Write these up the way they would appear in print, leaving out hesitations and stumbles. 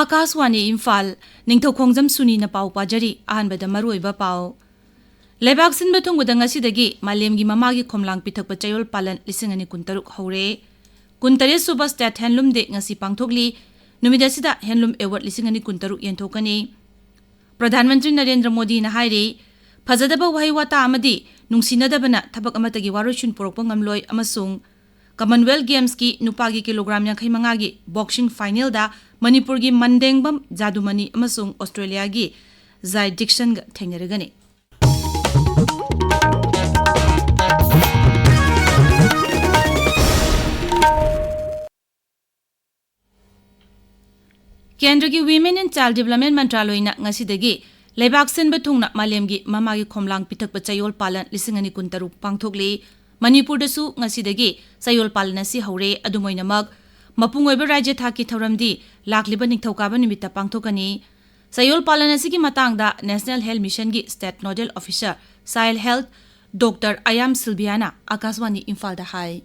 आकाशवाणी इम्फाल निंगथौखोंgjam सुनी न पाउ पाजरी अहनबद मरुइबा पाउ लेबाक सिनबा थुंगबदा ngasiदagi मालेमगी ममागी खोमलांग पिथकपा चयोल पालन 2023 हौरे 29 सुबा स्टेट हैंडलूम डे ngasi पांगथोकली नुमिदासिदा हैंडलूम अवार्ड 2023 यंथोकनी प्रधानमंत्री नरेंद्र मोदी न हाइरे फजदबा वहाई वाता अमदी नुंसिनदबना थबक अमतगी वारोइसुन पोरकपा ngamloi अमसुंग कॉमनवेल्थ गेम्स की नुपागी किलोग्राम 25 की बॉक्सिंग फाइनल दा मणिपुर की मंडेंगबम जादुमनी अमसुंग ऑस्ट्रेलिया की जाय डिक्सन थेंगरगनी केंद्र की वीमेन एंड चाइल्ड डेवलपमेंट मंत्रालय ngasiदगी लेबाक सिनबा थुंगना मालेमगी ममागी खोमलांग पिथकपा चयोल पालन 2023 पांगथोकली मणिपुरदसु ngasiदगी चयोल पालन असि हौरे अदुमोइनमक मपुंगोइबा राज्य थाकी थौरमदी लाखलिबा निंगथौकाबा निमित्ता पांगथोकनी चयोल पालन असि की मतांगदा नेशनल हेल्थ मिशन की स्टेट नोडल ऑफिसर साइल हेल्थ डॉक्टर अयाम सिल्वियाना आकाशवाणी इम्फाल दा हाई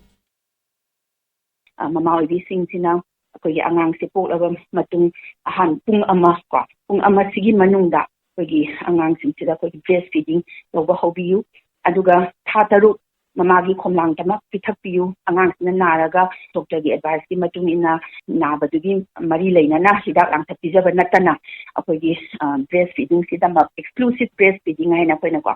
ममाओइबी सिंगसिना अखोगी आंगांग से पोकलबा मतुंग अहान पुंग अमा को पुंग अमा सिगी मनुंगदा अखोगी आंगांग सिंगसिदा अखोगी ब्रेस्ट फीडिंग तौबा हौबियु अदुगा था तरुक ममागी खोमलांग तमा पिथकपियु आंगांगसिना नारागा डॉक्टर की एडवाइस की मतुंग इना नाबदुगी मरी लेनाना हिदाक लांगथा पिजबा नतना अखोगी ब्रेस्ट फीडिंग सिदमा एक्सक्लूसिव ब्रेस्ट फीडिंग है अखोइना को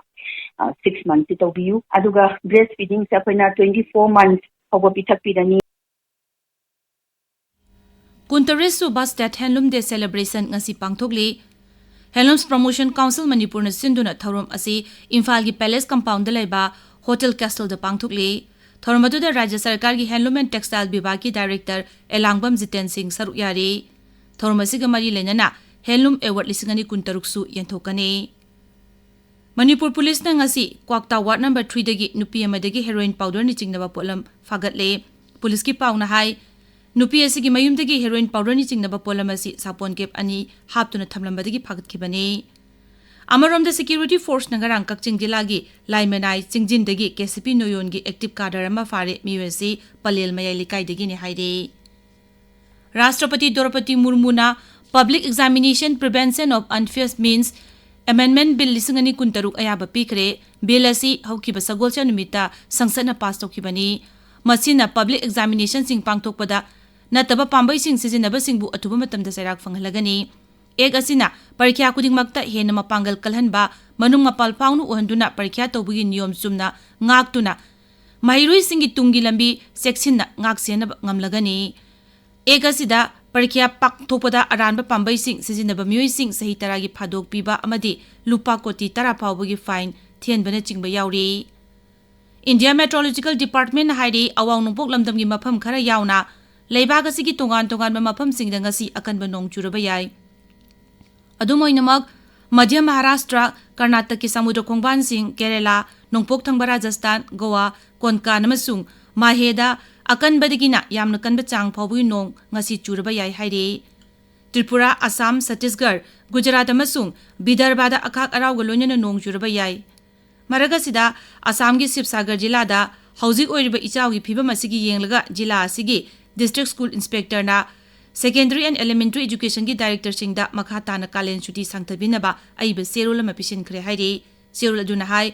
6 मंथ से तौबियु अदुगा ब्रेस्ट फीडिंग से अखोइना 24 मंथ हौबा पिथकपिदनी 29 सुबा state handloom day celebration ngasi पांगथोकली हैंडलूम्स प्रमोशन काउंसिल मणिपुर न सिंधुना थौरम असि इम्फाल की पैलेस कंपाउंड लेबा होटल कैसल द पांगथोकली थौरम अदुदा राज्य सरकार की हैंडलूम एंड टेक्सटाइल विभाग की डायरेक्टर एलांगबम जितेन सिंह सरुक यारी थौरम असि ग मरी लेनना हैंडलूम अवार्ड 2023 सु यंथोकनी मणिपुर पुलिस न ngasi क्वाक्ता वार्ड नंबर 3 दगी नुपी अमदगी हेरोइन पाउडर नि चिंगनबा पोलम फागतले पुलिस की पाउना हाई नुपी असिगी मयुमदगी हेरोइन पाउडर नि चिंगनबा पोलम असि सापोन केप अनि हापतुना थमलंबदगी फागतखिबनी अमरोम द सिक्योरिटी फोर्स नगरांग कक्चिंग जिलागी लाइमनाई चिंगजिनदगी केसीपी नोयोनगी एक्टिव कार्डर अमा फारे मियुएसी पलेल मयाई लिकाइदगी ने हाइरे राष्ट्रपति द्रौपदी मुर्मुना public examination prevention of unfair means amendment bill 2023 अयाबा पीखरे बिल असि हौकिबा सगोलचा नुमिता संसदना पास तौखिबनी मसिना पब्लिक एग्जामिनेशन सिंग पांगथोकपदा नतबा पांबई सिंग सिजिनबा सिंगबु अथुबा मतमदा सैराक फंगलगनी एक असिना परीक्षा खुदिंगमक्ता हेन मपांगल कलहनबा मनुंग मपाल पाउनु ओहंदुना परीक्षा तौबुगी नियम चुमना ngaktuna महिरुई सिंगी तुंगी लंबी सेक्सिनना ngakसेन ngamlagani एक असिदा परीक्षा पांगथोकपदा अरानबा पांबई सिंग सिजिनबा मियोई सिंग सही तरागी फादोक पीबा अमदी लुपा कोटी तरा फावबगी फाइन थेनबना चिंगबा याउरी इंडिया मेट्रोलॉजिकल डिपार्टमेंट हाइरे अवांग नोंपोक लमदम की मफम खरा यावना लेबाग असिगी तोंगान तोंगान मफम सिंगदा ngasi अकनबा नोंग चुरबा याय अदुमोइनमक मध्य महाराष्ट्र कर्नाटक की समुद्र खोंगबान सिंह केरला नोंपोक थंगबा राजस्थान गोवा कोनकान अमसुंग माहेदा अकनबदगिना यामना कनबा चांग फावबुगी नोंग ngasi चुरबा याय हाइरे त्रिपुरा असम छत्तीसगढ़ गुजरात अमसुंग विदर्भदा अखाक अरावगा लोइनना नोंग चुरबा याय मरगसिदा असम की शिवसागर जिला दा हौजिक ओइरिबा इचाउगी फिबम असिगी येंगलगा जिला असिगी डिस्ट्रिक्ट स्कूल इंस्पेक्टर ना सेकेंडरी एंड एलिमेंटरी एजुकेशन की डायरेक्टर सिंगदा मखा ताना कालेन सुटी सांगथबिनबा अइबा सेरोल अमा पिसिनख्रे हाइरे सेरोल अदुना हाय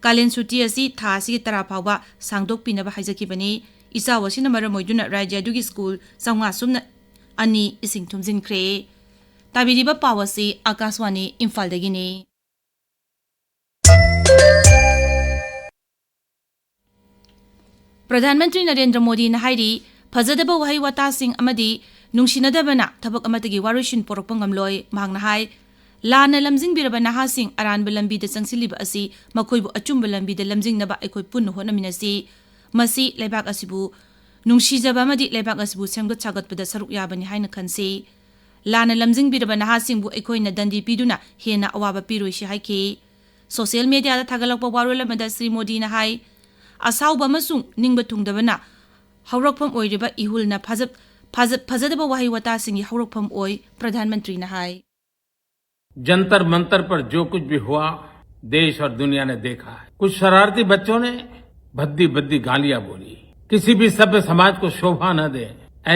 कालेन सुटी असि था असिगी तरा फावबा सांगदोक पिनबा हाइजकिबनी इचाउ असिना मरम ओइदुना राज्य अदुगी स्कूल संगा सुमना अनि इसिंग थुमजिनख्रे ताबिरिबा पावसी आकाशवाणी इम्फाल दगिनी प्रधानमंत्री नरेंद्र मोदी नाहाइरी फजदबा वहाई वातासिंग अमदी नुंसिनदबना थबक अमतगी वारुशिन पोरकपा ngamloi mahangna hai lana lamjing biraba nahasing aranba lambi da changsilib asi makhoibu achumba lambi da lamjingnaba aikoi punna honaminasi masi lebak asibu nungsijaba amadi lebak asibu sengdot chagatpada saruk yabani haina khansi lana lamjing biraba nahasing bu aikoina dandi piduna hena awaba piroisi haiki social media da thagalakpa warolamada Sri Modi na hai asauba masung ningba thungdabana हौरकफम ओइरिबा इहुलना फजदबा वहाई वतासिंगी हौरकफम ओइ प्रधानमंत्री ने हाय जंतर मंतर पर जो कुछ भी हुआ देश और दुनिया ने देखा है कुछ शरारती बच्चों ने भद्दी भद्दी गालियां बोली किसी भी सभ्य समाज को शोभा न दे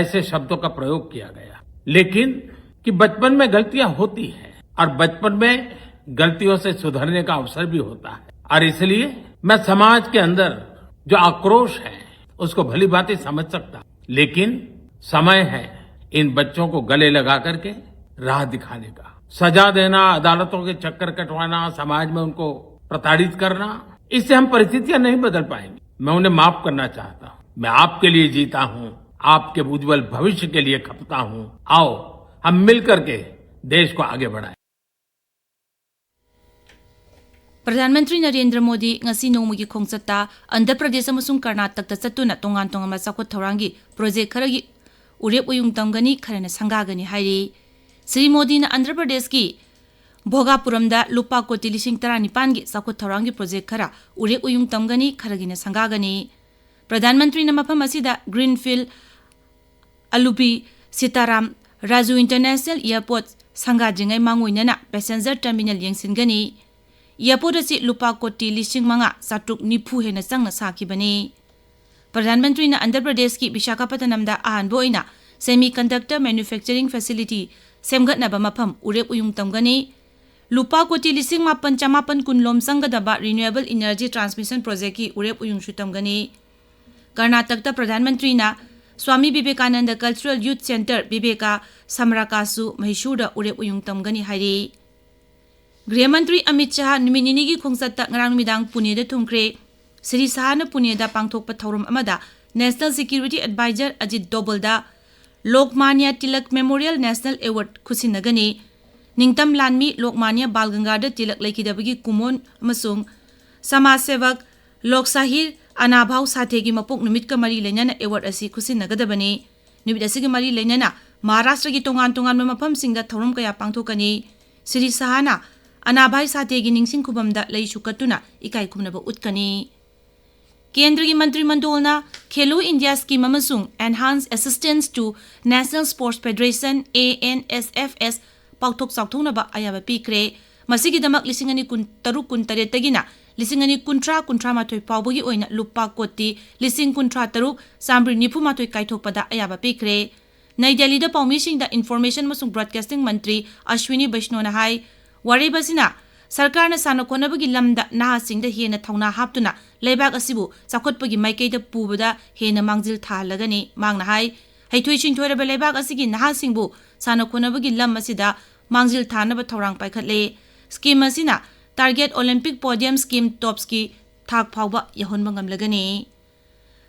ऐसे शब्दों का प्रयोग किया गया लेकिन कि बचपन में गलतियां होती हैं और बचपन में गलतियों से सुधरने का अवसर भी होता है और इसलिए मैं समाज के अंदर जो आक्रोश है उसको भली भांति समझ सकता, लेकिन समय है इन बच्चों को गले लगा करके राह दिखाने का। सजा देना, अदालतों के चक्कर कटवाना, समाज में उनको प्रताड़ित करना, इससे हम परिस्थितियां नहीं बदल पाएंगे। मैं उन्हें माफ करना चाहता हूं। मैं आपके लिए जीता हूं, आपके उज्जवल भविष्य के लिए खपता हूं। आओ हम मिलकर के देश को आगे बढ़ाएं। प्रधानमंत्री Narendra Modi ngasi nongmugi khongchata Andhra Pradesh amasung Karnataka ta chatuna tongan tongama sakot thorangi project kharagi urep uyung tamgani kharana sangagani hairi Sri Modi na Andhra Pradesh ki Bhogapuram da lupa koti lising 19 gi sakot thorangi project khara urep uyung tamgani kharagina sangagani Pradhanmantri na mafam asida Greenfield Alupi Sitaram Raju International Airport sangajingai mangoinana passenger terminal yengsingani Airport asi lupa koti lising manga satuk nipu hena sang na saki bani. Pradhanmantri na Andhra Pradesh ki Visakhapatnam da ahanbo ina semiconductor manufacturing facility semgat na ba mafam urep uyung tamgani lupa koti lising mapan chamapan kunlom sanggadaba renewable energy transmission project ki urep uyung shutamgani. Karnataka da Pradhanmantri na Swami Vivekananda Cultural Youth Center Viveka Samrakasu Mahishura urep uyung tamgani hairi. गृह मंत्री अमित शाह नुमिनिनी की खोंगसत्ता ngarang midang Pune da thumkre Sri Shaha na Pune da pangthokpa thauram amada National Security Advisor Ajit Doval da Lokmanya Tilak Memorial National Award khusinagani Ningtam Lanmi Lokmanya Balgangadhar Tilak laikidabagi kumon amasung Samaj Sevak Loksahir Anabhav Sathegi mapok numit ka mari lainana award asi khusinagadabani numit asigi mari lainana Maharashtra gi tongan mafam singda thauram kaya pangthokani Sri Shaha na Anabhai Sathegi ningsing khubamda lai shukatuna ikai khumnaba utkani Kendra gi Mantri Mandolna Khelo India scheme amasung Enhanced Assistance to National Sports Federation ANSFS pauthok chauthonaba ayaba pikre masigi damak lisingani kun taruk kun tare tagina lisingani kuntra mathoi pawbagi oina lupa koti lising kuntra taruk sambri nipu mathoi kaithokpada ayaba pikre Nai Delhi da Paumising da Information masung Broadcasting Mantri Ashwini Vaishnaw na hai wari basina sarkar na sana konabagi lamda naha singda hena thauna haptuna leibak asibu sakhotpagi maikei da pubada hena mangjil thalagani mangna hai haithoi chingthoi ba leibak asigi naha singbu sana konabagi lam asida mangjil thanaba thorang paikhatle scheme asina target Olympic podium scheme tops ki thak phawba yahon mangamlagani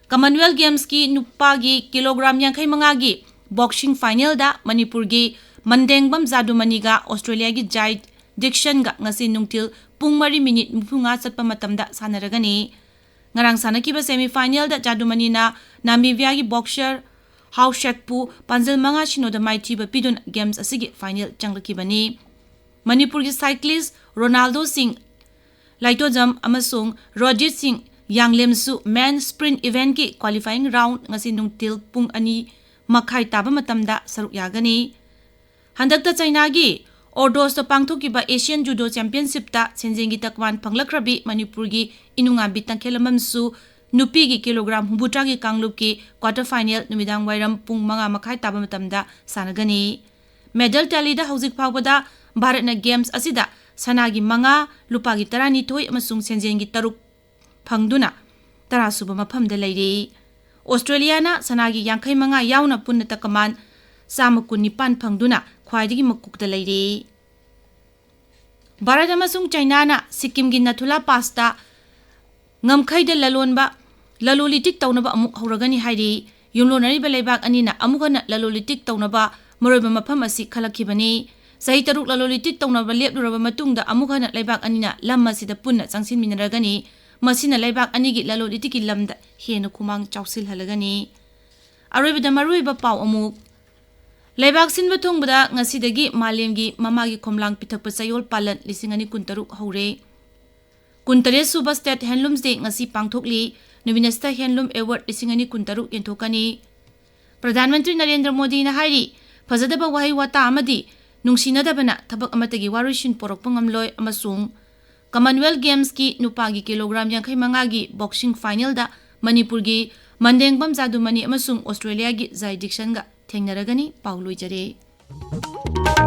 Commonwealth Games ki nupa gi kilogram 55 gi boxing final da Manipur gi Mandengbam Zadumaniga Australia gi Jai Diction ga ngasi nungtil pung 3 minute mufunga satpa matamda sanaragani ngarang sanakiba semi final da Jadumani na Namibia gi boxer Hau Shekpu panjal manga shino da maiti ba pidun games asigi final changlakibani Manipur gi cyclist Ronaldo Singh Laito Jam amasung Rojit Singh Yanglem su men sprint event ki qualifying round ngasi nungtil pung 2 makhai taba matamda saruk yagani handakta China gi Ordos to pangthokiba Asian Judo Championship ta senjengi takwan panglakrabi Manipur gi inunga bitang khelamam su nupi gi kilogram humbutra gi kanglup ki quarter final numidang wairam pung manga makhai taba matamda sanagani medal tally da hauzik phawbada Bharat na games asida sanagi manga lupa gi 12 amasung senjengi 3 phangduna tara suba mafam da leiri Australia na sanagi 50 yauna punna takaman samakunipan phangduna khwaidigi makukta leiri Bharat amasung China na Sikkim gi Nathula pasta ngamkhaida lalonba lalolitik tawnaba amuk hauragani hairi yumlonari balaibak anina amukana lalolitik tawnaba maroiba mafam asi khalakibani sahi taruk lalolitik tawnaba lepluraba matungda amukana laibak anina lamma sida punna changsin minaragani masina laibak anigi lalolitik lamda hena kumang chawsil halagani aroibada maroiba paw amuk Leibak sinba thongbada ngasidagi malemgi mamagi khomlang pithakpa sayol palan 2023 haure Kuntare Suba State Handlooms Day ngasi pangthokli Novinesta Handloom Award 2023 yenthokani Pradhanmantri Narendra Modi na hairi fazadaba wahi wata amadi nungsinadabana thabak amatagi warishin porokpa ngamloi amasung Commonwealth Games ki nupagi kilogram 55 gi boxing final da Manipur gi Mandengbam Zadumani amasung Australia gi Jai Diction ga thengnaragani pauloi jare है।